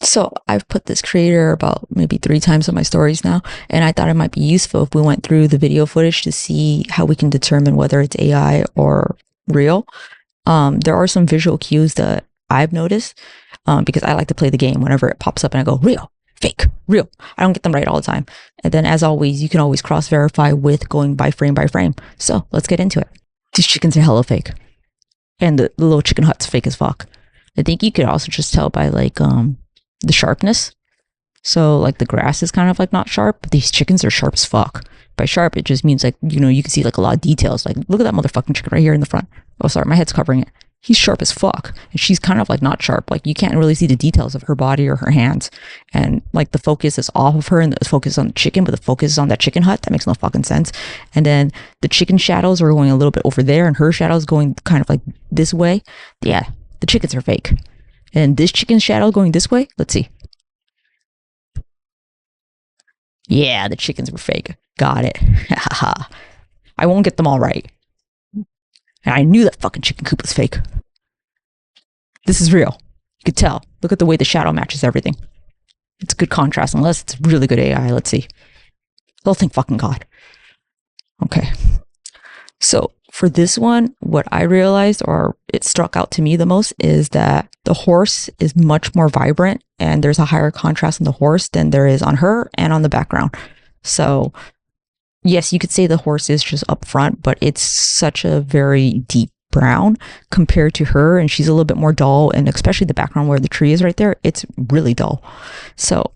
So I've put this creator about maybe 3 times on my stories now, and I thought it might be useful if we went through the video footage to see how we can determine whether it's AI or real. There are some visual cues that I've noticed because I like to play the game whenever it pops up and I go real, fake, real. I don't get them right all the time. And then as always, you can always cross verify with going by frame by frame. So let's get into it. These chickens are hella fake. And the little chicken hut's fake as fuck. I think you could also just tell by like the sharpness. So like the grass is kind of like not sharp, but these chickens are sharp as fuck. By sharp, it just means like, you know, you can see like a lot of details. Like look at that motherfucking chicken right here in the front. Oh, sorry, my head's covering it. He's sharp as fuck. And she's kind of like not sharp. Like you can't really see the details of her body or her hands. And like the focus is off of her and the focus is on the chicken, but the focus is on that chicken hut. That makes no fucking sense. And then the chicken shadows are going a little bit over there and her shadows going kind of like this way. Yeah, the chickens are fake. And this chicken's shadow going this way, let's see. Yeah, the chickens were fake. Got it. I won't get them all right. And I knew that fucking chicken coop was fake. This is real. You could tell. Look at the way the shadow matches everything. It's good contrast, unless it's really good AI. Let's see. They'll thank fucking God. Okay. So for this one, what I realized, or it struck out to me the most, is that the horse is much more vibrant and there's a higher contrast on the horse than there is on her and on the background. So yes, you could say the horse is just up front, but it's such a very deep brown compared to her, and she's a little bit more dull, and especially the background where the tree is right there, it's really dull. So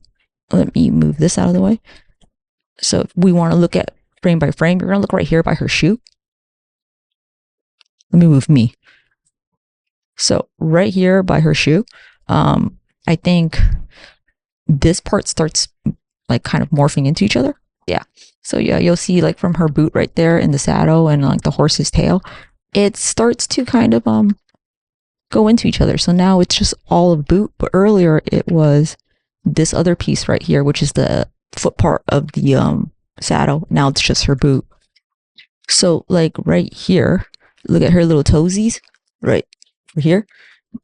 let me move this out of the way. So if we want to look at frame by frame, you're going to look right here by her shoe. Let me move me. So right here by her shoe, I think this part starts like kind of morphing into each other. Yeah. So yeah, you'll see like from her boot right there in the saddle and like the horse's tail, it starts to kind of go into each other. So now it's just all of boot, but earlier it was this other piece right here, which is the foot part of the saddle. Now it's just her boot. So like right here, look at her little toesies right here.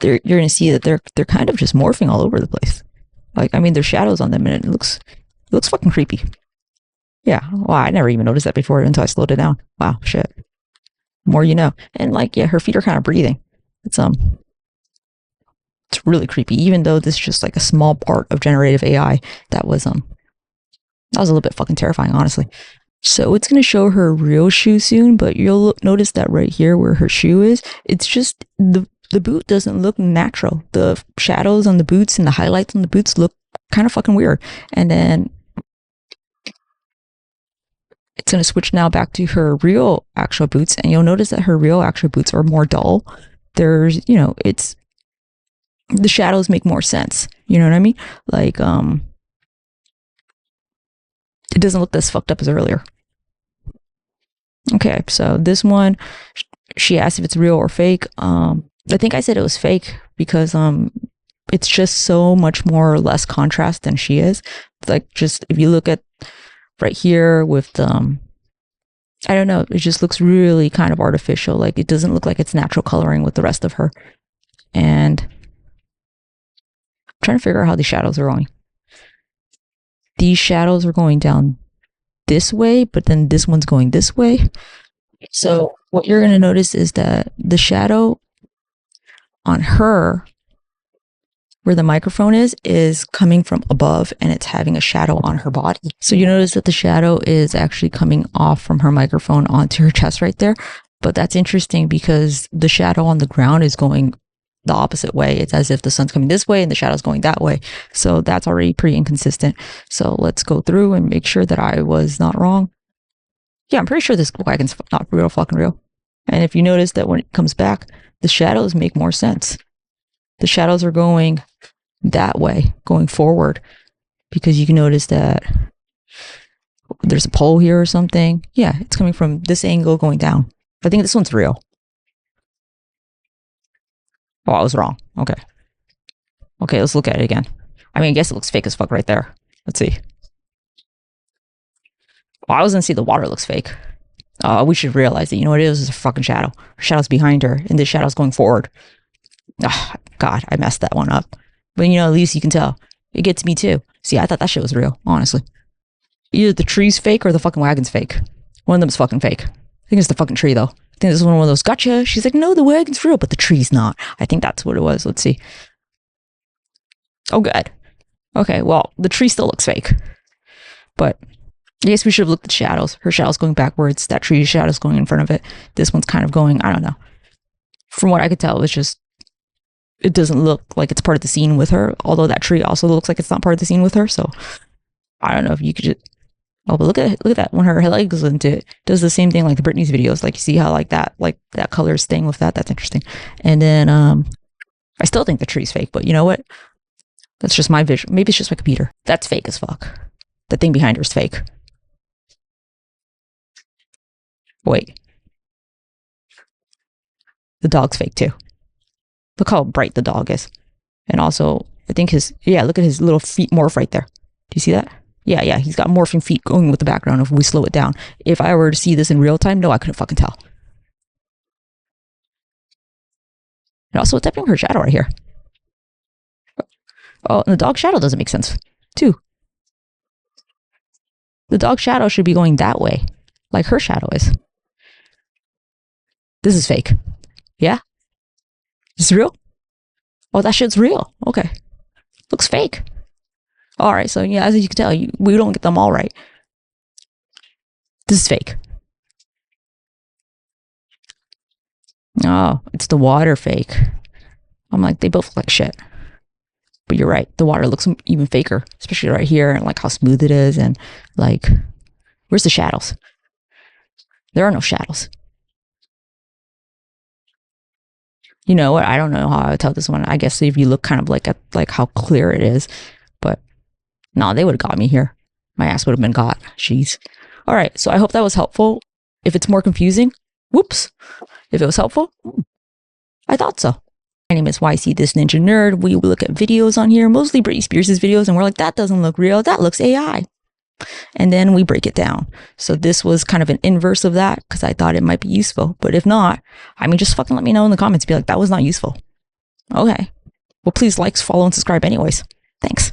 You're gonna see that they're kind of just morphing all over the place. Like, I mean, there's shadows on them and it looks fucking creepy. Yeah, wow, I never even noticed that before until I slowed it down. Wow, shit. More you know. And like, yeah, her feet are kind of breathing. It's really creepy, even though this is just like a small part of generative AI. That was a little bit fucking terrifying, honestly. So it's going to show her real shoe soon, but you'll notice that right here where her shoe is, it's just the boot doesn't look natural. The shadows on the boots and the highlights on the boots look kind of fucking weird. And then it's going to switch now back to her real actual boots, and you'll notice that her real actual boots are more dull. There's, you know, it's the shadows make more sense. You know what I mean? Like, it doesn't look as fucked up as earlier. Okay, so this one, she asked if it's real or fake. I think I said it was fake because it's just so much more or less contrast than she is. Like, just if you look at right here with I don't know, it just looks really kind of artificial. Like, it doesn't look like it's natural coloring with the rest of her. And I'm trying to figure out how these shadows are going. These shadows are going down this way, but then this one's going this way. So what you're going to notice is that the shadow on her, where the microphone is coming from above, and it's having a shadow on her body. So you notice that the shadow is actually coming off from her microphone onto her chest right there. But that's interesting because the shadow on the ground is going the opposite way. It's as if the sun's coming this way and the shadow's going that way. So that's already pretty inconsistent. So let's go through and make sure that I was not wrong. Yeah, I'm pretty sure this wagon's not real fucking real. And if you notice that when it comes back, the shadows make more sense. The shadows are going that way, going forward, because you can notice that there's a pole here or something. Yeah, it's coming from this angle going down. I think this one's real. Oh, I was wrong. Okay. Okay, let's look at it again. I mean, I guess it looks fake as fuck right there. Let's see. Oh, I was gonna see the water looks fake. We should realize that, you know what it is? It's a fucking shadow. Her shadow's behind her, and this shadow's going forward. Oh, God, I messed that one up. But, you know, at least you can tell. It gets me too. See, I thought that shit was real, honestly. Either the tree's fake or the fucking wagon's fake. One of them's fucking fake. I think it's the fucking tree, though. I think this is one of those, gotcha. She's like, no, the wagon's real, but the tree's not. I think that's what it was. Let's see. Oh, good. Okay, well, the tree still looks fake. But I guess we should have looked at shadows. Her shadow's going backwards. That tree's shadow's going in front of it. This one's kind of going, I don't know. From what I could tell, it's just, it doesn't look like it's part of the scene with her. Although that tree also looks like it's not part of the scene with her. So I don't know if you could just, oh, but look at that. When her leg goes into it, does the same thing like the Britney's videos. Like you see how like that color is staying with that. That's interesting. And then I still think the tree's fake, but you know what? That's just my vision. Maybe it's just my computer. That's fake as fuck. The thing behind her is fake. Wait. The dog's fake too. Look how bright the dog is. And also, I think look at his little feet morph right there. Do you see that? Yeah, he's got morphing feet going with the background if we slow it down. If I were to see this in real time, no, I couldn't fucking tell. And also, what's happening with her shadow right here? Oh, and the dog shadow doesn't make sense, too. The dog shadow should be going that way, like her shadow is. This is fake. Yeah? Is this real? Oh, that shit's real. Okay. Looks fake. All right, so yeah, as you can tell, we don't get them all right. This is fake. Oh, it's the water fake. I'm like, they both look like shit. But you're right, the water looks even faker, especially right here, and like how smooth it is, and like, where's the shadows? There are no shadows. You know what? I don't know how I would tell this one. I guess if you look kind of like at like how clear it is, but no, they would have got me here. My ass would have been got. Jeez. All right, so I hope that was helpful. If it's more confusing, whoops. If it was helpful, I thought so. My name is YC This Ninja Nerd. We look at videos on here, mostly Britney Spears' videos, and we're like, that doesn't look real. That looks AI. And then we break it down. So this was kind of an inverse of that because I thought it might be useful. But if not, I mean, just fucking let me know in the comments. Be like, that was not useful. Okay. Well, please like, follow, and subscribe anyways. Thanks.